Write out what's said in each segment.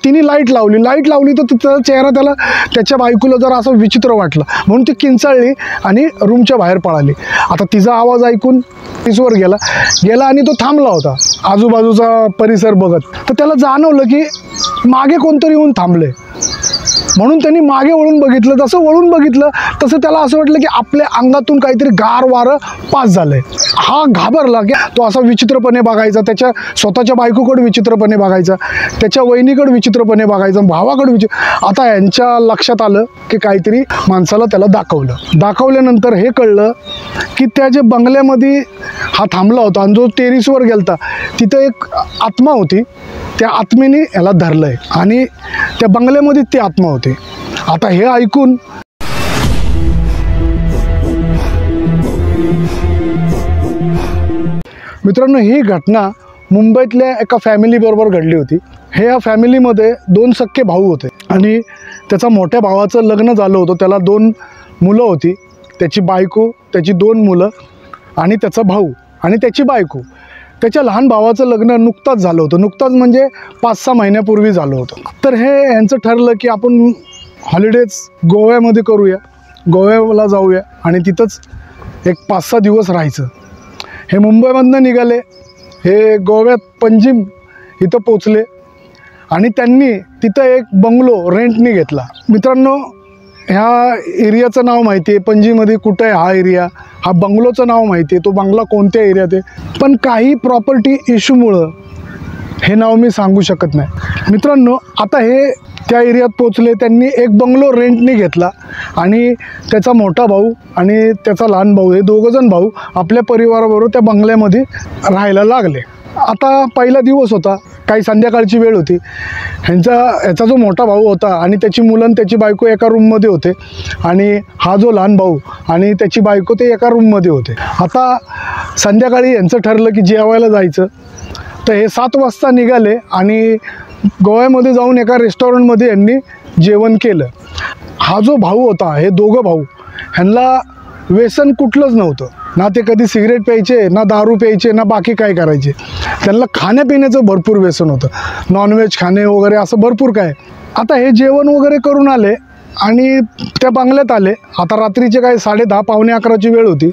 तिने लाईट लावली तर तिचा चेहरा त्याला त्याच्या बायकोला जरा असं विचित्र वाटलं, म्हणून ती किंचाळली आणि रूमच्या बाहेर पळाली. आता तिचा आवाज ऐकून वर गेला आणि तो थांबला होता आजूबाजूचा परिसर बघत. तर त्याला जाणवलं की मागे कोणतरी येऊन थांबले, म्हणून त्यांनी मागे वळून बघितलं. जसं वळून बघितलं तसं त्याला असं वाटलं की आपल्या अंगातून काहीतरी गार वारं पास झालंय. हा घाबरला की तो असा विचित्रपणे बघायचा, त्याच्या स्वतःच्या बायकोकडे विचित्रपणे बघायचा, त्याच्या वहिनीकडे विचित्रपणे बघायचा, भावाकडे आता यांच्या लक्षात आलं की काहीतरी माणसाला त्याला दाखवल्यानंतर हे कळलं की त्या जे बंगल्यामध्ये हा थांबला होता आणि जो टेरिसवर गेलता तिथं एक आत्मा होती. त्या आत्मेने याला धरलंय आणि त्या बंगल्यामध्ये ती आत्मा होती. आता हे ऐकून मित्रांनो, ही घटना मुंबईतल्या एका फॅमिलीबरोबर घडली होती. ह्या फॅमिलीमध्ये 2 सख्खे भाऊ होते आणि त्याचा मोठ्या भावाचं लग्न झालं होतं. त्याला 2 मुलं होती, त्याची बायको, त्याची 2 मुलं आणि त्याचा भाऊ आणि त्याची बायको. त्याच्या लहान भावाचं लग्न नुकताच झालं होतं, नुकताच म्हणजे 5-6 महिन्यापूर्वी झालं होतं. तर हे यांचं ठरलं की आपण हॉलिडेज गोव्यामध्ये करूया, गोव्याला जाऊया आणि तिथंच एक 5-6 दिवस राहायचं. हे मुंबईमधनं निघाले, हे गोव्यात पंजिम इथं पोचले आणि त्यांनी तिथं एक बंगलो रेंटनी घेतला. मित्रांनो, ह्या एरियाचं नाव माहिती आहे, पणजीमध्ये कुठं आहे हा एरिया, हा बंगलोचं नाव माहिती आहे, तो बंगला कोणत्या एरियात आहे, पण काही प्रॉपर्टी इश्यूमुळं हे नाव मी सांगू शकत नाही. मित्रांनो, आता हे त्या एरियात पोचले, त्यांनी एक बंगलो रेंटनी घेतला आणि त्याचा मोठा भाऊ आणि त्याचा लहान भाऊ, हे 2 जण भाऊ आपल्या परिवाराबरोबर त्या बंगल्यामध्ये राहायला लागले. आता पहिला दिवस होता, काही संध्याकाळची वेळ होती. ह्याचा जो मोठा भाऊ होता आणि त्याची मुलं आणि त्याची बायको एका रूममध्ये होते आणि हा जो लहान भाऊ आणि त्याची बायको ते एका रूममध्ये होते. आता संध्याकाळी यांचं ठरलं की जेवायला जायचं. तर हे 7 वाजता निघाले आणि गोव्यामध्ये जाऊन एका रेस्टॉरंटमध्ये यांनी जेवण केलं. हा जो भाऊ होता, हे 2 भाऊ, ह्यांना व्यसन कुठलंच नव्हतं. ना ते कधी सिगरेट प्यायचे, ना दारू प्यायचे, ना बाकी काय करायचे. त्यांना खाण्यापिण्याचं भरपूर व्यसन होतं, नॉनव्हेज खाणे वगैरे असं भरपूर काय. आता हे जेवण वगैरे करून आले आणि त्या बंगल्यात आले. आता रात्रीचे काय 10:30 पावणे 11ची वेळ होती.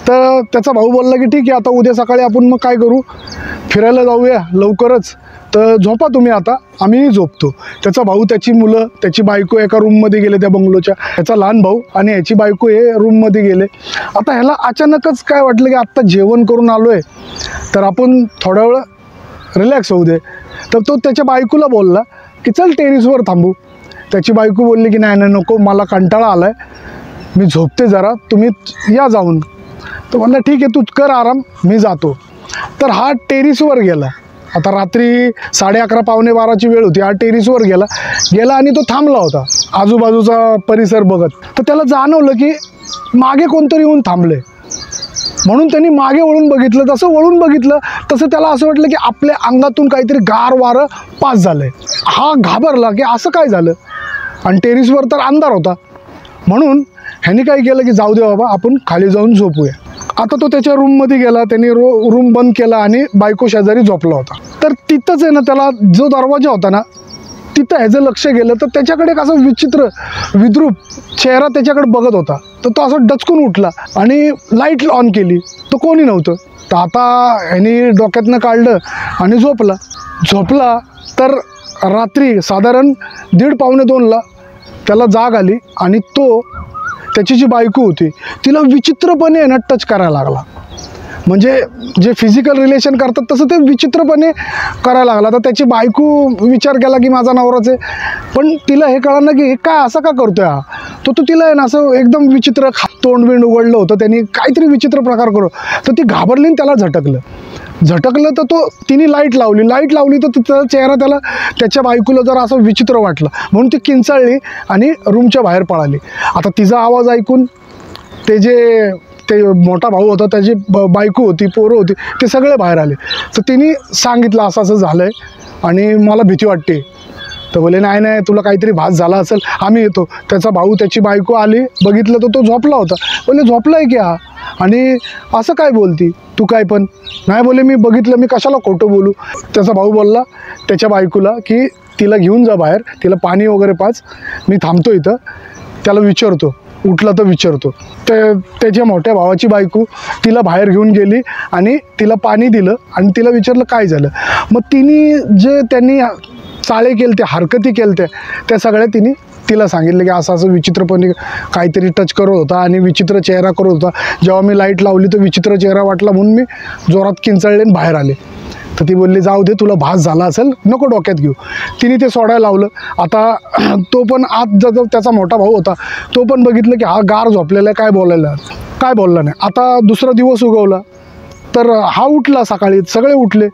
तर त्याचा भाऊ बोलला की ठीक आहे, आता उद्या सकाळी आपण मग काय करू, फिरायला जाऊया लवकरच, तर झोपा तुम्ही, आता आम्ही झोपतो. त्याचा भाऊ, त्याची मुलं, त्याची बायको एका रूममध्ये गेले त्या बंगलोच्या. त्याचा लहान भाऊ आणि ह्याची बायको हे रूममध्ये गेले. आता ह्याला अचानकच काय वाटलं की आत्ता जेवण करून आलो आहे तर आपण थोडा वेळ रिलॅक्स होऊ दे. तर तो त्याच्या बायकोला बोलला की चल टेरिसवर थांबू. त्याची बायको बोलली की नाही नको, मला कंटाळा आला आहे, मी झोपते जरा, तुम्ही या जाऊन. तर म्हणला ठीक आहे, तू कर आराम, मी जातो. तर हा टेरिसवर गेला. आता रात्री 11:30 पावणे 12ची वेळ होती. हा टेरिसवर गेला आणि तो थांबला होता आजूबाजूचा परिसर बघत. तर त्याला जाणवलं की मागे कोणतरी येऊन थांबले, म्हणून त्यांनी मागे वळून बघितलं. जसं वळून बघितलं तसं त्याला असं वाटलं की आपल्या अंगातून काहीतरी गार वारं पास झालंय. हा घाबरला की असं काय झालं आणि टेरिसवर तर अंधार होता, म्हणून ह्यांनी काय केलं की जाऊ दे बाबा, आपण खाली जाऊन झोपूया. आता तो त्याच्या रूममध्ये गेला, त्यांनी रूम बंद केला आणि बायको शेजारी झोपला होता. तर तिथंच आहे ना, त्याला जो दरवाजा होता ना तिथं ह्याचं लक्ष गेलं. तर त्याच्याकडे एक असं विचित्र विद्रूप चेहरा त्याच्याकडे बघत होता. तर तो असं डचकून उठला आणि लाईट ऑन केली, तो कोणी नव्हतं. तर आता ह्यानी डोक्यातनं काढलं आणि झोपला. तर रात्री साधारण 1:30 पावणे 2ला त्याला जाग आली आणि तो त्याची जी बायको होती तिला विचित्रपणे ना टच करायला लागला. म्हणजे जे फिजिकल रिलेशन करतात तसं ते विचित्रपणे करायला लागला. तर त्याची बायको विचार केला की माझा नवराच आहे, पण तिला हे कळलं की हे काय असं का करतोय हा. तो तिला आहे ना असं एकदम विचित्र तोंडबिंड उघडलं होतं त्यांनी, काहीतरी विचित्र प्रकार करू. तर ती घाबरली आणि त्याला झटकलं. तर तिने लाईट लावली तर तिचा चेहरा त्याच्या बायकोला जरा असं विचित्र वाटलं, म्हणून ती किंचाळली आणि रूमच्या बाहेर पळाली. आता तिचा आवाज ऐकून ते मोठा भाऊ होता, त्याची बायको होती, पोरं होती, ते सगळे बाहेर आले. तर तिने सांगितलं असं झालं आहे आणि मला भीती वाटते. तर बोले नाही नाही, तुला काहीतरी भास झाला असेल, आम्ही येतो. त्याचा भाऊ त्याची बायको आली, बघितलं तर तो झोपला होता. बोले झोपला आहे की हा, आणि असं काय बोलती तू काय पण. नाही बोले मी बघितलं, मी कशाला खोटं बोलू. त्याचा भाऊ बोलला त्याच्या बायकोला की तिला घेऊन जा बाहेर, तिला पाणी वगैरे पाच, मी थांबतो इथं, त्याला विचारतो, उठला तर विचारतो. त्याच्या मोठ्या भावाची बायको तिला बाहेर घेऊन गेली आणि तिला पाणी दिलं आणि तिला विचारलं काय झालं. मग त्यांनी चाळे केले, ते हरकती केल्या, त्या सगळ्या तिला सांगितलं की असं असं विचित्रपणे काहीतरी टच करत होता आणि विचित्र चेहरा करत होता. जेव्हा मी लाईट लावली तर विचित्र चेहरा वाटला, म्हणून मी जोरात किंचाळले आणि बाहेर आले. तर ती बोलली जाऊ दे, तुला भास झाला असेल, नको डोक्यात घेऊ. तिने ते सोडायला लावलं. आता तो पण आत जर त्याचा मोठा भाऊ होता, तो पण बघितलं की हा गार झोपलेला आहे, काय बोलला नाही. आता दुसरा दिवस उगवला तर हा उठला, सकाळी सगळे उठले.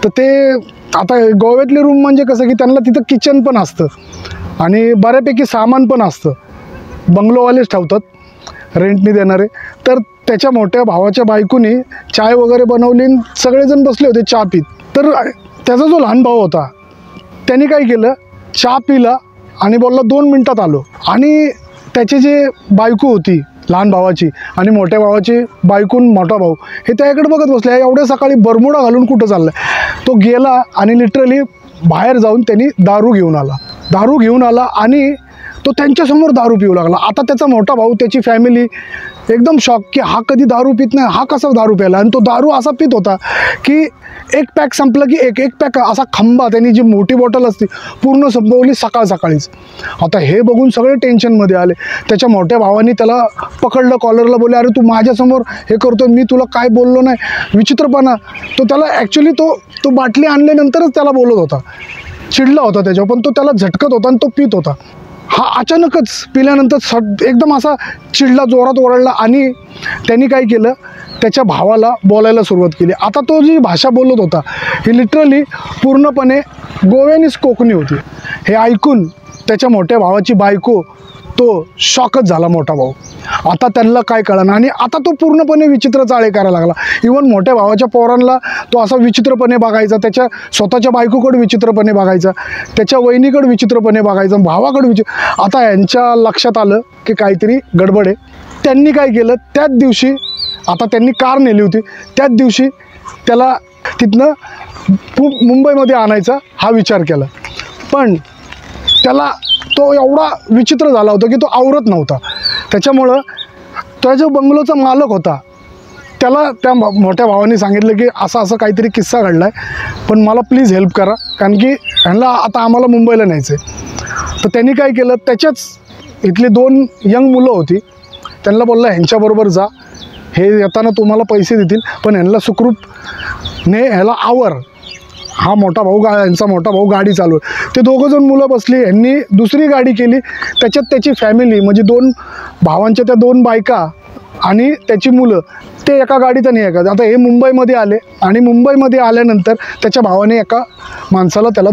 तर ते आता गोव्यातली रूम म्हणजे कसं की त्यांना तिथं किचन पण असतं आणि बऱ्यापैकी सामान पण असतं, बंगलोवालेच ठेवतात रेंटनी देणारे. तर त्याच्या मोठ्या भावाच्या बायकोनी चाय वगैरे बनवली, सगळेजण बसले होते चहा पीत. तर त्याचा जो लहान भाऊ होता त्यांनी काय केलं, चहा पिला आणि बोलला 2 मिनटात आलो. आणि त्याची जी बायको होती लहान भावाची आणि मोठ्या भावाची बायकून मोठा भाऊ हे त्याकडे बघत बसले, एवढ्या सकाळी बरमुडा घालून कुठं चाललं. तो गेला आणि लिटरली बाहेर जाऊन त्यांनी दारू घेऊन आला आणि तो त्यांच्यासमोर दारू पिऊ लागला. आता त्याचा मोठा भाऊ, त्याची फॅमिली एकदम शॉक की हा कधी दारू पित नाही, हा कसा दारू प्यायला. आणि तो दारू असा पित होता की एक पॅक संपलं की एक पॅक असा खंबा, त्यांनी जी मोठी बॉटल असते पूर्ण संपवली सकाळीच. आता हे बघून सगळे टेन्शनमध्ये आले. त्याच्या मोठ्या भावाने त्याला पकडलं कॉलरला, बोले अरे तू माझ्यासमोर हे करतो, मी तुला काय बोललो नाही, विचित्रपणा. तो त्याला ॲक्च्युली तो बाटली आणल्यानंतरच त्याला बोलत होता, चिडला होता त्याच्यावर, पण तो त्याला झटकत होता आणि तो पित होता. हा अचानकच पिल्यानंतर एकदम असा चिडला, जोरात ओरडला आणि त्यांनी काय केलं, त्याच्या भावाला बोलायला सुरुवात केली. आता तो जी भाषा बोलत होता ही लिटरली पूर्णपणे गोव्यानीच कोकणी होती. हे ऐकून त्याच्या मोठ्या भावाची बायको, तो शॉकच झाला मोठा भाऊ. आता त्यांना काय कळलं आणि आता तो पूर्णपणे विचित्र चाळे करायला लागला. इवन मोठ्या भावाच्या पोरांना तो असा विचित्रपणे बघायचा, त्याच्या स्वतःच्या बायकोकडे विचित्रपणे बघायचा, त्याच्या वहिनीकडे विचित्रपणे बघायचा, भावाकडे आता यांच्या लक्षात आलं की काहीतरी गडबड आहे. त्यांनी काय केलं, त्याच दिवशी, आता त्यांनी कार नेली होती, त्याच दिवशी त्याला तिथनं मुंबईमध्ये आणायचा हा विचार केला. पण त्याला तो एवढा विचित्र झाला होता की तो आवरत नव्हता. त्याच्यामुळं तो जो बंगलोचा मालक होता त्याला त्या मोठ्या भावाने सांगितलं की असं काहीतरी किस्सा घडला आहे, पण मला प्लीज हेल्प करा, कारण की ह्यांना आता आम्हाला मुंबईला न्यायचं आहे. तर त्यांनी काय केलं, त्याच्याच इथली 2 यंग मुलं होती, त्यांना बोललं ह्यांच्याबरोबर जा, हे येताना तुम्हाला पैसे देतील, पण ह्यांना सुखरूप ह्याला आवर. हा यांचा मोठा भाऊ गाडी चालू आहे. ते 2 जण मुलं बसली, यांनी दुसरी गाडी केली, त्याच्यात त्याची फॅमिली म्हणजे 2 भावांच्या त्या 2 बायका आणि त्याची मुलं, ते एका गाडीत आणि एका. आता हे मुंबईमध्ये आले आणि मुंबईमध्ये आल्यानंतर त्याच्या भावाने एका माणसाला त्याला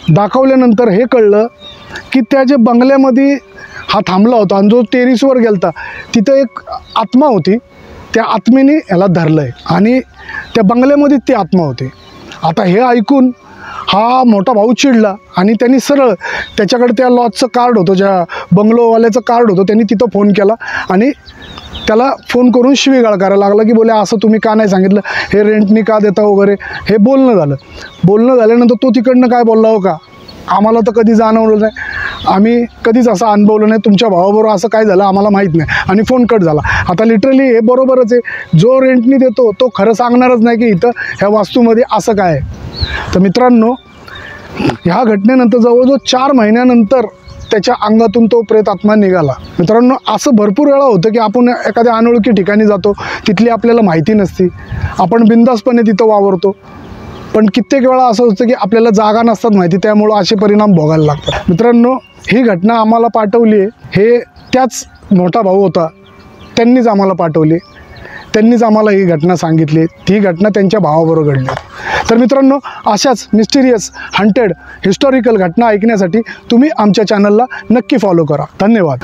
दाखवल्यानंतर हे कळलं की त्या जे बंगल्यामध्ये हा थांबला होता आणि जो टेरिसवर गेलता तिथं एक आत्मा होती, त्या आत्मेने याला धरलं आहे आणि त्या बंगल्यामध्ये ती आत्मा होती. आता हे ऐकून हा मोठा भाऊ चिडला आणि त्यांनी सरळ त्याच्याकडे त्या लॉजचं कार्ड होतं, ज्या बंगलोवाल्याचं कार्ड होतं, त्यांनी तिथं फोन केला आणि त्याला फोन करून शिवीगाळ करायला लागला की बोले असं तुम्ही का नाही सांगितलं, हे रेंटनी का देता वगैरे, हे बोलणं झाल्यानंतर तो तिकडनं काय बोलला, हो का आम्हाला तर कधी जाणवलं नाही, आम्ही कधीच असं अनुभवलं नाही, तुमच्या भावाबरोबर असं काय झालं आम्हाला माहीत नाही, आणि फोन कट झाला. आता लिटरली हे बरोबरच आहे, जो रेंटनी देतो तो खरं सांगणारच नाही की इथं ह्या वास्तूमध्ये असं काय आहे. तर मित्रांनो, ह्या घटनेनंतर जवळजवळ 4 महिन्यानंतर त्याच्या अंगातून तो प्रेतात्मा निघाला. मित्रांनो, असं भरपूर वेळा होतं की आपण एखाद्या अनोळखी ठिकाणी जातो, तिथली आपल्याला माहिती नसती, आपण बिंदासपणे तिथं वावरतो, पण कित्येक वेळा असं होतं की आपल्याला जागा नसतात माहिती, त्यामुळं असे परिणाम भोगायला लागतात. मित्रांनो, ही घटना आम्हाला पाठवली आहे, हे त्याच मोठा भाऊ होता, त्यांनीच आम्हाला पाठवली, त्यांनीच आम्हाला ही घटना सांगितली, ती घटना त्यांच्या भावाबरोबर घडली. तर मित्रांनो, अशाच मिस्टिरियस, हंटेड, हिस्टॉरिकल घटना ऐकण्यासाठी तुम्ही आमच्या चॅनलला नक्की फॉलो करा. धन्यवाद.